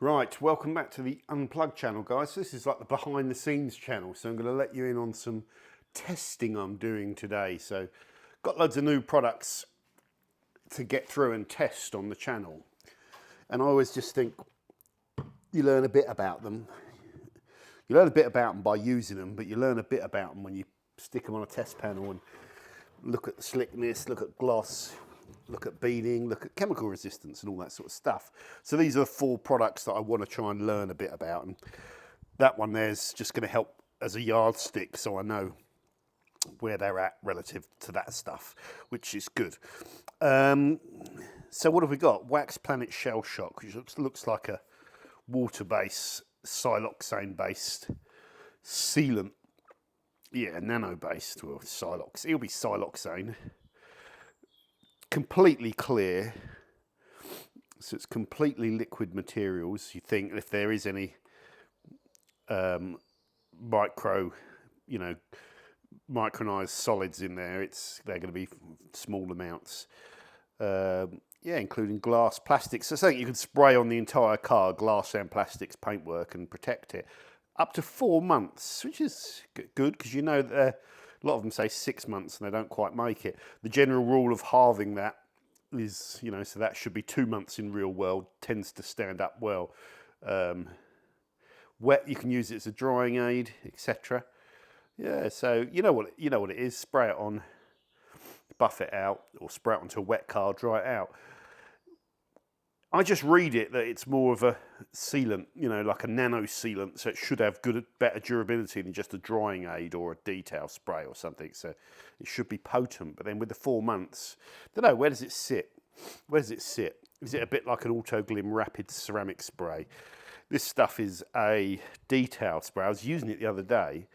Right, welcome back to the Unplugged channel, guys. This is like the behind the scenes channel, so I'm going to let you in on some testing I'm doing today. So, got loads of new products to get through and test on the channel. And I always just think you learn a bit about them. You learn a bit about them by using them, but you learn a bit about them when you stick them on a test panel and look at the slickness, look at gloss, look at beading, look at chemical resistance and all that sort of stuff. So these are the 4 products that I want to try and learn a bit about. And that one there's just going to help as a yardstick so I know where they're at relative to that stuff, which is good. So what have we got? Wax Planet Shell Shock, which looks like a water-based, siloxane-based sealant. Yeah, nano-based, well, silox. It'll be siloxane. Completely clear, so it's completely liquid materials. You think if there is any micronized solids in there, they're going to be small amounts. Yeah, including glass, plastics. So something you can spray on the entire car, glass and plastics paintwork, and protect it up to 4 months, which is good because you know that a lot of them say 6 months and they don't quite make it. The general rule of halving that is, so that should be 2 months in real world, tends to stand up well. Wet, you can use it as a drying aid, etc. Yeah, so you know what it is. Spray it on, buff it out, or spray it onto a wet car, dry it out. I just read it that it's more of a sealant, like a nano sealant, so it should have better durability than just a drying aid or a detail spray or something. So it should be potent. But then with the 4 months, I don't know, where does it sit? Where does it sit? Is it a bit like an Autoglim Rapid ceramic spray? This stuff is a detail spray. I was using it the other day.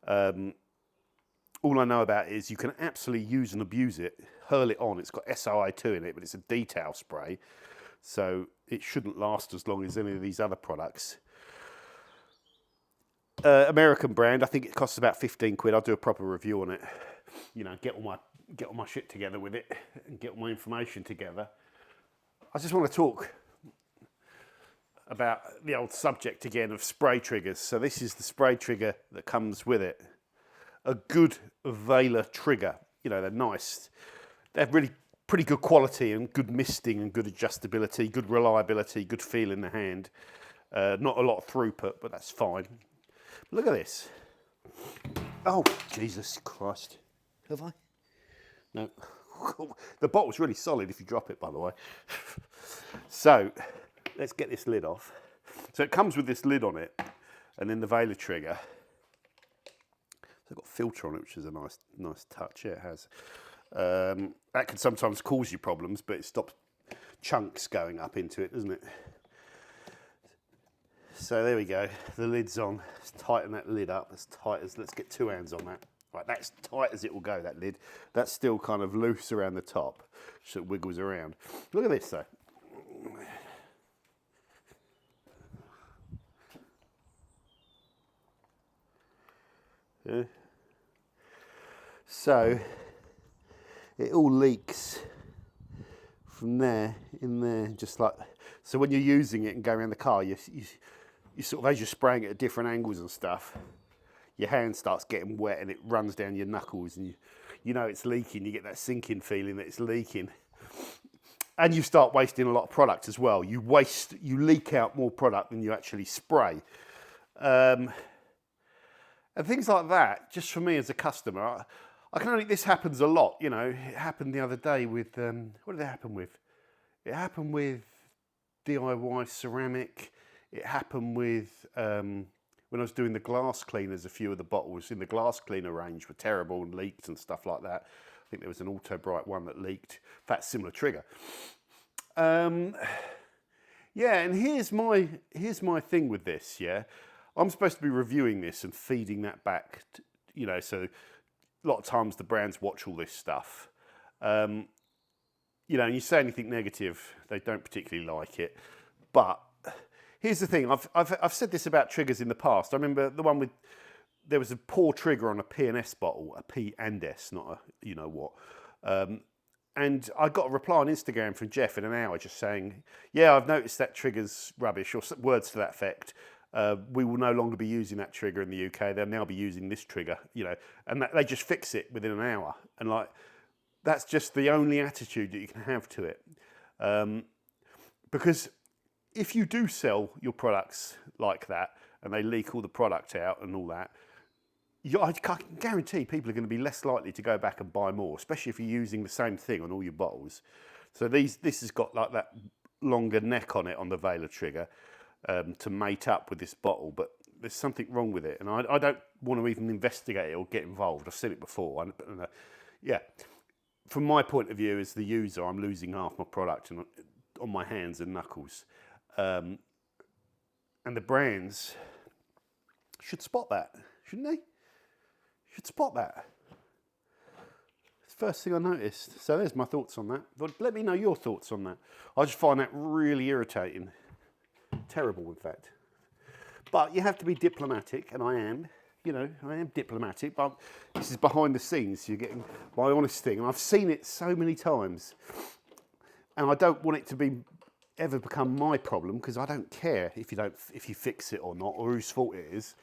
All I know about it is you can absolutely use and abuse it, hurl it on. It's got SOI2 in it, but it's a detail spray. So it shouldn't last as long as any of these other products. American brand, I think it costs about 15 quid. I'll do a proper review on it. Get all my shit together with it and get all my information together. I just want to talk about the old subject again of spray triggers. So this is the spray trigger that comes with it. A good Vela trigger. They're nice. They're really pretty good quality and good misting and good adjustability, good reliability, good feel in the hand. Not a lot of throughput, but that's fine. But look at this. Oh, Jesus Christ. Have I? No. The bottle's really solid if you drop it, by the way. So, let's get this lid off. So it comes with this lid on it, and then the Vela trigger. So it's got a filter on it, which is a nice touch. Yeah, it has. That can sometimes cause you problems, but it stops chunks going up into it, doesn't it? So there we go. The lid's on. Let's tighten that lid up as tight as. Let's get 2 hands on that. Right, that's tight as it will go. That lid. That's still kind of loose around the top, so it wiggles around. Look at this though. Yeah. So it all leaks from there in there, just like so. When you're using it and going around the car, you sort of, as you're spraying it at different angles and stuff, your hand starts getting wet and it runs down your knuckles, and you know it's leaking. You get that sinking feeling that it's leaking, and you start wasting a lot of product as well. You leak out more product than you actually spray. And things like that, just for me as a customer, this happens a lot, It happened the other day with, what did it happen with? It happened with DIY ceramic. It happened with, when I was doing the glass cleaners, a few of the bottles in the glass cleaner range were terrible and leaked and stuff like that. I think there was an Auto Bright one that leaked, that similar trigger. Yeah, and here's my thing with this, yeah. I'm supposed to be reviewing this and feeding that back, so a lot of times the brands watch all this stuff. And you say anything negative, they don't particularly like it. But here's the thing, I've said this about triggers in the past. I remember the one there was a poor trigger on a P&S bottle, a P and S, not a you know what. And I got a reply on Instagram from Jeff in an hour just saying, yeah, I've noticed that trigger's rubbish, or words to that effect. We will no longer be using that trigger in the UK. They'll now be using this trigger, you know, and they just fix it within an hour. And like, that's just the only attitude that you can have to it. Because if you do sell your products like that and they leak all the product out and all that, I can guarantee people are going to be less likely to go back and buy more, especially if you're using the same thing on all your bottles. So this has got like that longer neck on it on the Vela trigger to mate up with this bottle, but there's something wrong with it, and I don't want to even investigate it or get involved. I've seen it before. Yeah, from my point of view as the user, I'm losing half my product on my hands and knuckles, and the brands should spot that, shouldn't they? Should spot that. It's the first thing I noticed. So there's my thoughts on that. But let me know your thoughts on that. I just find that really irritating. Terrible, in fact. But you have to be diplomatic, and I am. You know, I am diplomatic, but this is behind the scenes. You're getting my honest thing. And I've seen it so many times. And I don't want it to ever become my problem, because I don't care if you fix it or not, or whose fault it is.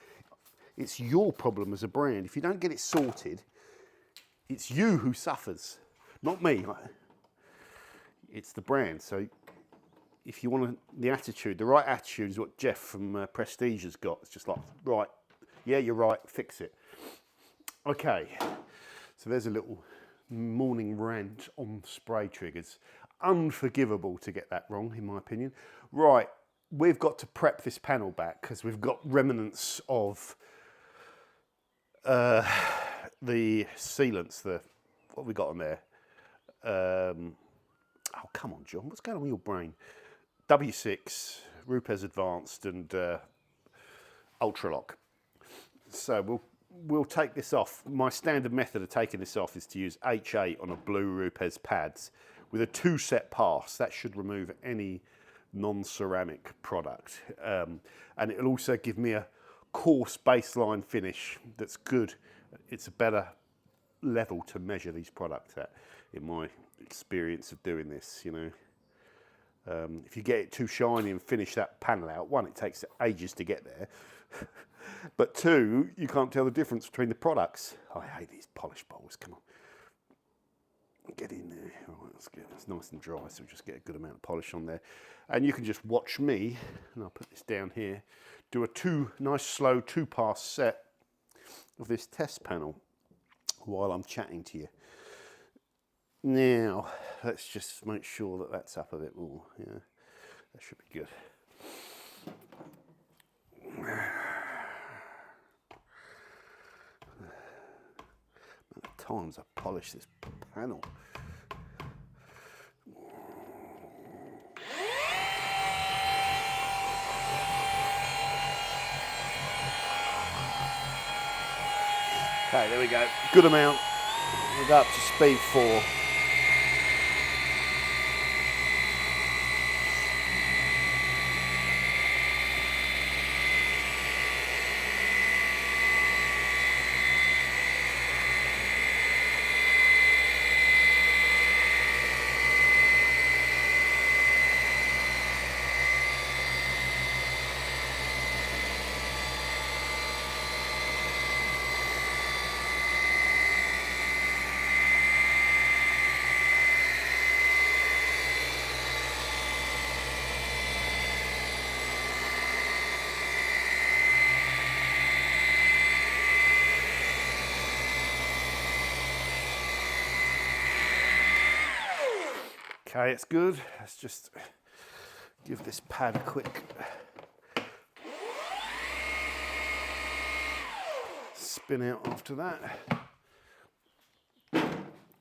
It's your problem as a brand. If you don't get it sorted, it's you who suffers, not me. It's the brand. So if you want the right attitude is what Jeff from Prestige has got. It's just like, right, yeah, you're right, fix it. Okay, so there's a little morning rant on spray triggers. Unforgivable to get that wrong, in my opinion. Right, we've got to prep this panel back because we've got remnants of the sealants, what have we got on there? Oh, come on, John, what's going on with your brain? W6, Rupes Advanced, and Ultralock. So we'll take this off. My standard method of taking this off is to use H8 on a blue Rupes pads with a 2-set pass. That should remove any non-ceramic product. And it'll also give me a coarse baseline finish that's good. It's a better level to measure these products at, in my experience of doing this, you know. If you get it too shiny and finish that panel out, one, it takes ages to get there, but two, you can't tell the difference between the products. I hate these polish bowls, come on. Get in there, all right, that's good. It's nice and dry, so we'll just get a good amount of polish on there. And you can just watch me, and I'll put this down here, do a nice slow 2-pass set of this test panel while I'm chatting to you. Now, let's just make sure that that's up a bit more. Yeah, that should be good. At times I polish this panel. Okay, there we go. Good amount. We're up to speed 4. Okay, it's good. Let's just give this pad a quick spin out after that.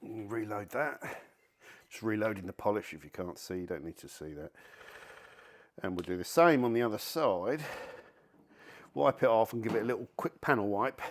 Reload that. Just reloading the polish. If you can't see, you don't need to see that. And we'll do the same on the other side. Wipe it off and give it a little quick panel wipe.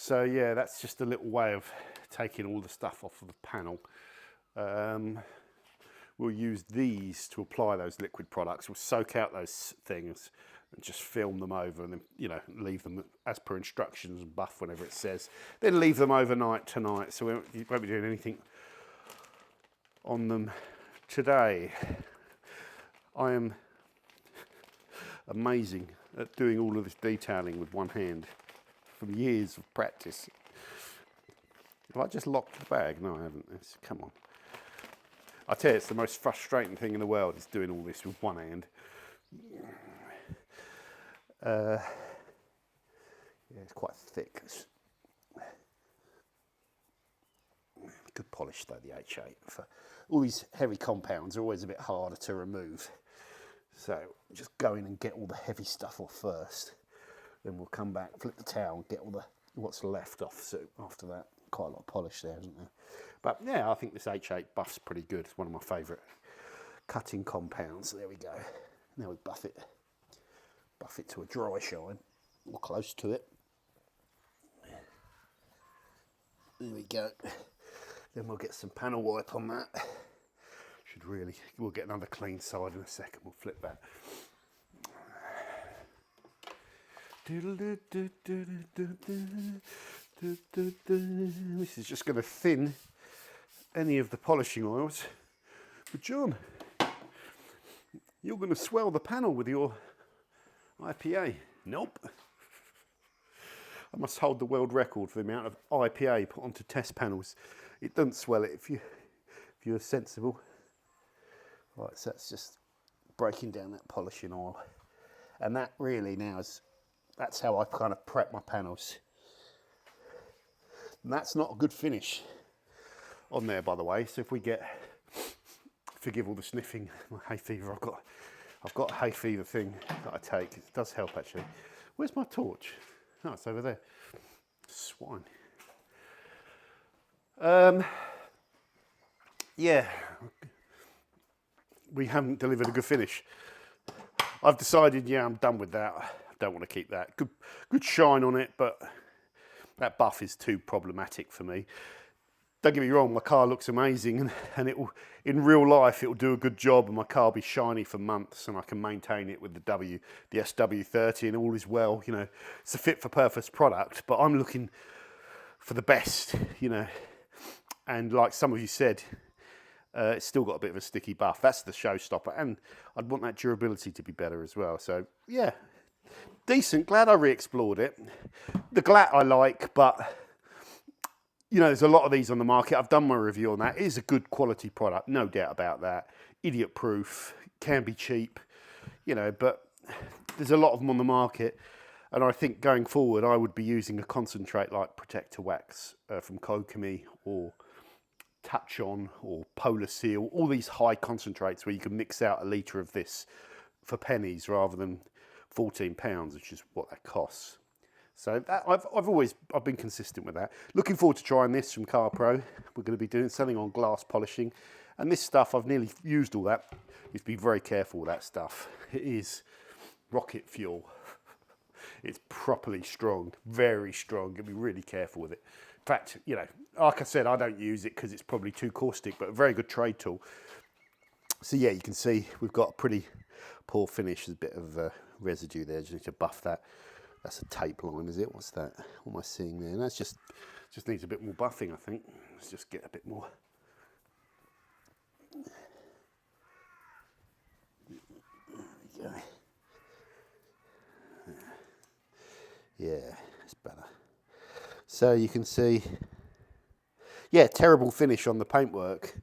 So yeah, that's just a little way of taking all the stuff off of the panel. We'll use these to apply those liquid products. We'll soak out those things and just film them over, and then, you know, leave them as per instructions and buff whenever it says. Then leave them overnight tonight, so we won't be doing anything on them today. I am amazing at doing all of this detailing with one hand from years of practice. Have I just locked the bag? No, I haven't. Come on. I tell you, it's the most frustrating thing in the world, is doing all this with one hand. Yeah, it's quite thick. Good polish though, the H8. For all these heavy compounds are always a bit harder to remove. So just go in and get all the heavy stuff off first. Then we'll come back, flip the towel, and get all the what's left off. So after that, quite a lot of polish there, isn't there? But yeah, I think this H8 buff's pretty good. It's one of my favourite cutting compounds. There we go. Now we buff it to a dry shine, or close to it. There we go. Then we'll get some panel wipe on that. We'll get another clean side in a second. We'll flip that. This is just going to thin any of the polishing oils. But John, you're going to swell the panel with your IPA. Nope. I must hold the world record for the amount of IPA put onto test panels. It doesn't swell it if you're sensible. Right, so that's just breaking down that polishing oil. And that really now that's how I kind of prep my panels. And that's not a good finish on there, by the way. So if we forgive all the sniffing, my hay fever, I've got a hay fever thing that I take. It does help actually. Where's my torch? Oh, it's over there. Swine. Yeah, we haven't delivered a good finish. I've decided, yeah, I'm done with that. I don't want to keep that. Good shine on it, but that buff is too problematic for me. Don't get me wrong, my car looks amazing, and it will, in real life, it will do a good job, and my car will be shiny for months, and I can maintain it with the SW30, and all is well. You know, it's a fit for purpose product, but I'm looking for the best, you know. And like some of you said, it's still got a bit of a sticky buff. That's the showstopper, and I'd want that durability to be better as well. So yeah, decent. Glad I re-explored it. The Glatt I like, but you know, there's a lot of these on the market. I've done my review on that. It is a good quality product, no doubt about that. Idiot proof, can be cheap, you know, but there's a lot of them on the market. And I think going forward, I would be using a concentrate like Protector Wax from Kokomi, or Touch On, or Polar Seal, all these high concentrates where you can mix out a litre of this for pennies rather than £14, which is what that costs. So that, I've been consistent with that. Looking forward to trying this from CarPro. We're going to be doing something on glass polishing, and this stuff, I've nearly used all that. You have to be very careful with that stuff. It is rocket fuel. It's properly strong, very strong. You've got to be really careful with it. In fact, you know, like I said, I don't use it because it's probably too caustic, but a very good trade tool. So yeah, you can see we've got a pretty poor finish. There's a bit of residue there. Just need to buff that. That's a tape line, is it? What's that? What am I seeing there? That's just needs a bit more buffing, I think. Let's just get a bit more. There we go. Yeah, it's better. So you can see, yeah, terrible finish on the paintwork,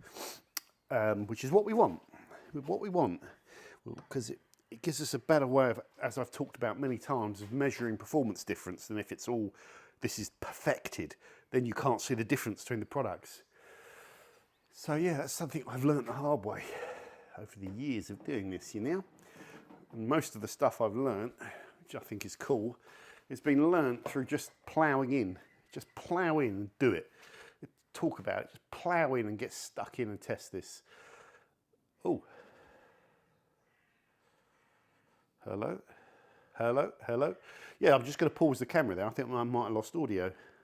which is what we want. Because it gives us a better way of, as I've talked about many times, of measuring performance difference than if it's all, this is perfected, then you can't see the difference between the products. So yeah, that's something I've learned the hard way over the years of doing this, you know. And most of the stuff I've learned, which I think is cool, it's been learnt through just ploughing in. Just plough in and do it. Talk about it, just plough in and get stuck in and test this. Oh. Hello? Hello? Hello? Yeah, I'm just going to pause the camera there. I think I might have lost audio.